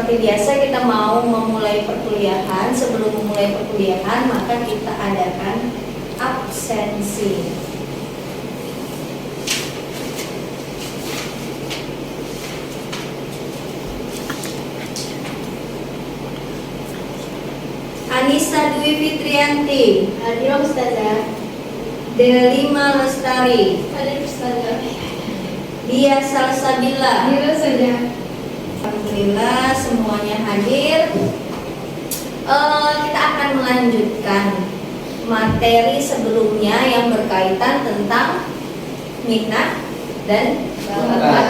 seperti biasa kita mau memulai perkuliahan. Sebelum memulai perkuliahan maka kita adakan absensi. Anissa Dwi Fitrianti. Hadir Ustazah. Delima Lestari. Hadir Ustazah. Dia Salsabila. Hadir Ustazah. Alhamdulillah semuanya hadir. Kita akan melanjutkan materi sebelumnya yang berkaitan tentang minat dan bakat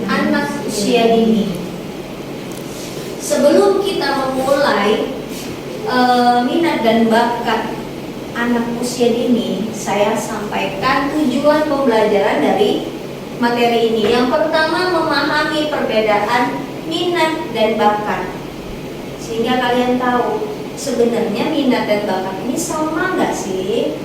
anak usia dini. Sebelum kita memulai minat dan bakat anak usia dini, saya sampaikan tujuan pembelajaran dari materi ini. Yang pertama, memahami perbedaan minat dan bakat, sehingga kalian tahu sebenarnya minat dan bakat ini sama nggak sih?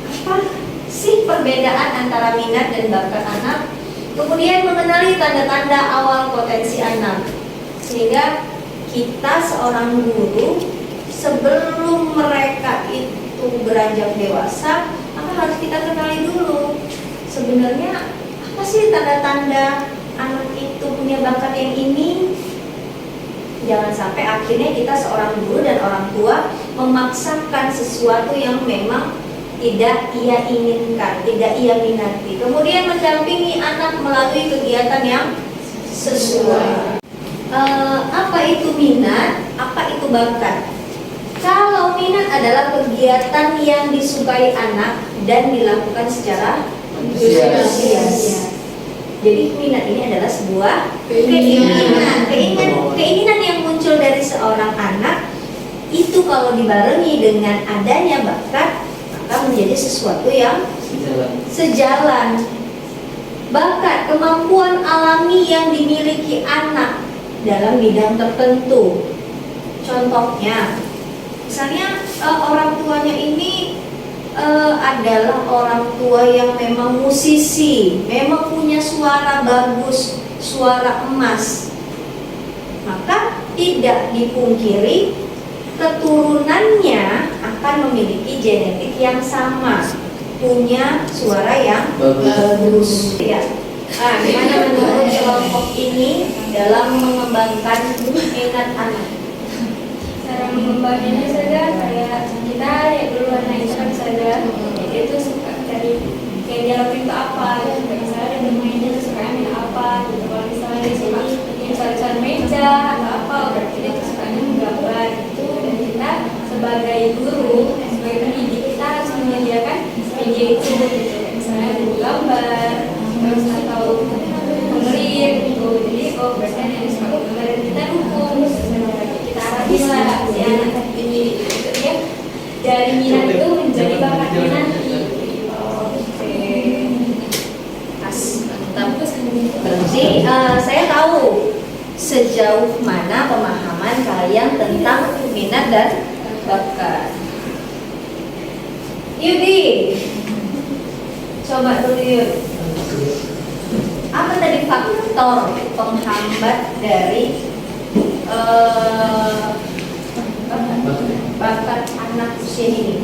Apa sih perbedaan antara minat dan bakat anak? Kemudian mengenali tanda-tanda awal potensi anak, sehingga kita seorang guru sebelum mereka itu beranjak dewasa, maka harus kita kenali dulu sebenarnya apa sih tanda-tanda anak itu punya bakat yang ini. Jangan sampai akhirnya kita seorang guru dan orang tua memaksakan sesuatu yang memang tidak ia inginkan, tidak ia minati. Kemudian mendampingi anak melalui kegiatan yang sesuai. Apa itu minat? Apa itu bakat? Kalau minat adalah kegiatan yang disukai anak dan dilakukan secara antusias. Jadi minat ini adalah sebuah keinginan yang muncul dari seorang anak. Itu kalau dibarengi dengan adanya bakat, maka menjadi sesuatu yang sejalan. Bakat, kemampuan alami yang dimiliki anak dalam bidang tertentu. Contohnya, misalnya orang tuanya ini adalah orang tua yang memang musisi, memang punya suara bagus, suara emas, maka tidak dipungkiri keturunannya akan memiliki genetik yang sama, punya suara yang bagus. Ya. Nah, gimana menurut kelompok ini dalam mengembangkan minat anak? Cara mengembangkannya saja kayak kita ya dulu anak itu kan saja dia itu suka cari kayak dia lakuin itu apa gitu. Kayak misalnya dia bermain dia tuh suka main apa gitu. Kalau misalnya dia suka cari meja atau apa, berarti dia tuh sukanya menggambar gitu. Dan kita sebagai guru, sebagai pendidik, kita harus menyediakan media itu gitu. Kayak misalnya buku gambar terus atau pengelir gitu. Jadi berarti dia suka gambar dan kita dukung, kita arahin lah si anak ini gitu ya. Dari minat itu menjadi bakatnya nanti. Mantap. Berarti saya tahu sejauh mana pemahaman kalian tentang minat dan bakat. Yudi, coba dulu Yud. Apa tadi faktor penghambat dari bakat anak usia ini?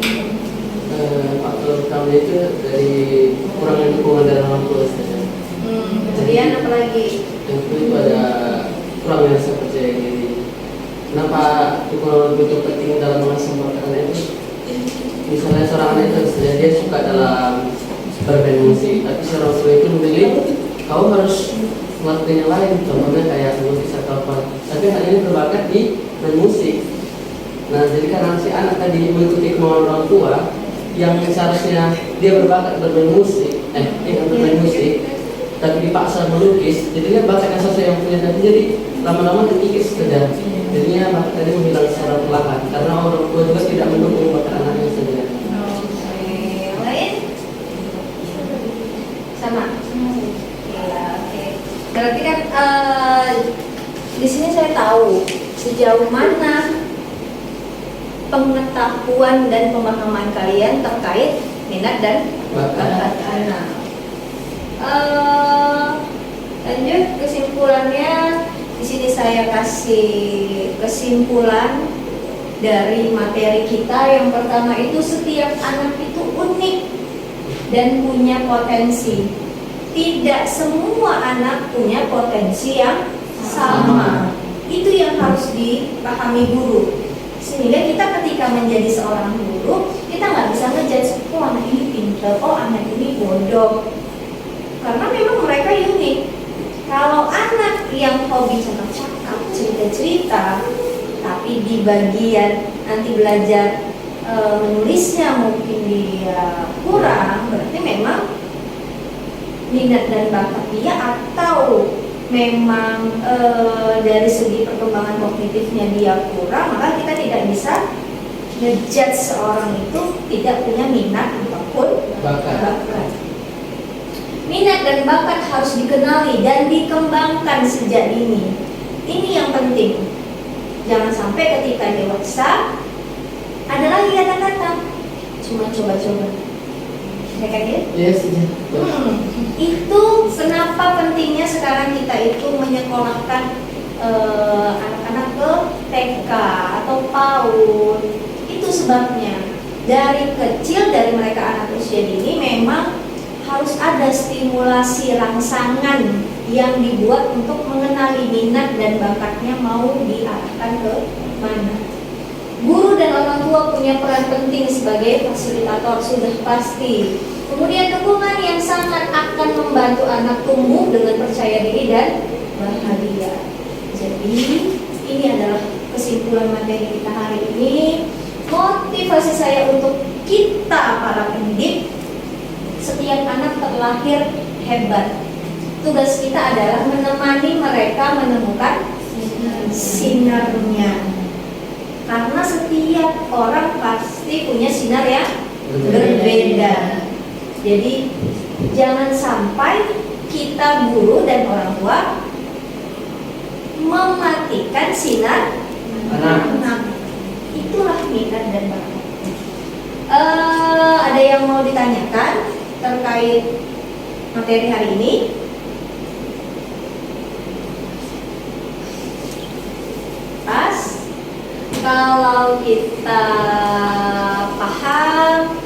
Faktor utama itu dari kurangnya dukungan dari orang tua saja. Kemudian apa lagi? Yang kedua itu ada kurangnya rasa percaya diri. Kenapa dukungan orang tua itu penting dalam mengasah bakat anak itu? Misalnya seorang anak itu saja dia suka dalam bermain musik, tapi seorang tua itu memilih kau harus melakukan yang lain, contohnya kayak musik atau apa. Tapi hal ini berbakat di bermusik. Nah, jadi karena si anak tadi mengikuti kemauan orang tua yang seharusnya dia berbakat bermain musik, bermain musik, tapi dipaksa melukis, jadinya bakat yang sesuai yang punya tadi jadi lama-lama terkikis saja. Jadinya bakat tadi menghilang secara perlahan karena orang tua juga tidak mendukung bakat anaknya saja. Yang lain? Sama. Ya, oke. Berarti kan di sini saya tahu sejauh mana pengetahuan dan pemahaman kalian terkait minat dan bakat anak. Lanjut kesimpulannya, Di sini saya kasih kesimpulan dari materi kita. Yang pertama itu setiap anak itu unik dan punya potensi. Tidak semua anak punya potensi yang sama. Itu yang harus dipahami guru. Sehingga kita ketika menjadi seorang guru, kita nggak bisa ngejudge, oh anak ini pintar, oh anak ini bodoh. Karena memang mereka unik. Kalau anak yang hobi cakap-cakap, cerita-cerita, tapi di bagian nanti belajar menulisnya mungkin dia kurang, berarti memang minat dan bakat dia, atau memang dari segi perkembangan kognitifnya dia kurang, maka kita tidak bisa ngejudge seorang itu tidak punya minat ataupun bakat. Minat dan bakat harus dikenali dan dikembangkan sejak dini. Ini yang penting. Jangan sampai ketika dewasa ada lagi kata-kata cuma coba-coba. Ya kan ya? Yes, Itu kenapa pentingnya sekarang kita itu menyekolahkan anak-anak ke TK atau PAUD. Itu sebabnya dari kecil, dari mereka anak usia dini memang harus ada stimulasi rangsangan yang dibuat untuk mengenali minat dan bakatnya mau diarahkan ke mana. Guru dan orang tua punya peran penting sebagai fasilitator, sudah pasti. Kemudian dukungan yang sangat akan membantu anak tumbuh dengan percaya diri dan bahagia. Jadi ini adalah kesimpulan materi kita hari ini. Motivasi saya untuk kita para pendidik, setiap anak terlahir hebat. Tugas kita adalah menemani mereka menemukan sinarnya. Karena setiap orang pasti punya sinar yang berbeda. Jadi jangan sampai kita guru dan orang tua mematikan sinar anak. Itulah minat dan bakat. Ada yang mau ditanyakan terkait materi hari ini? Pas? Kalau kita paham,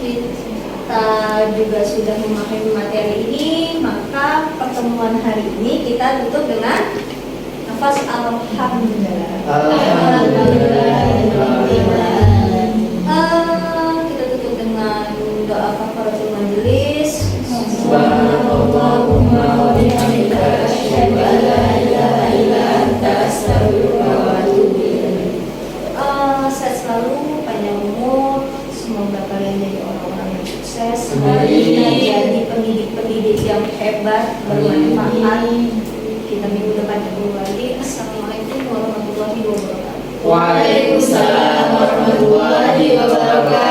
kita juga sudah memahami materi ini, maka pertemuan hari ini kita tutup dengan nafas alhamdulillah. Kita tutup dengan doa kafaratul majelis. Subhanallahumma wa bihamdika asyhadu an la ilaha illa anta astaghfiruka wa atubu ilaik. Sehat selalu, panjang umur, semoga kalian jadi orang-orang yang sukses, jadi pendidik-pendidik yang hebat, bermanfaat. Kita minggu depan ketemu lagi. Assalamualaikum warahmatullahi wabarakatuh. Waalaikumsalam warahmatullahi wabarakatuh.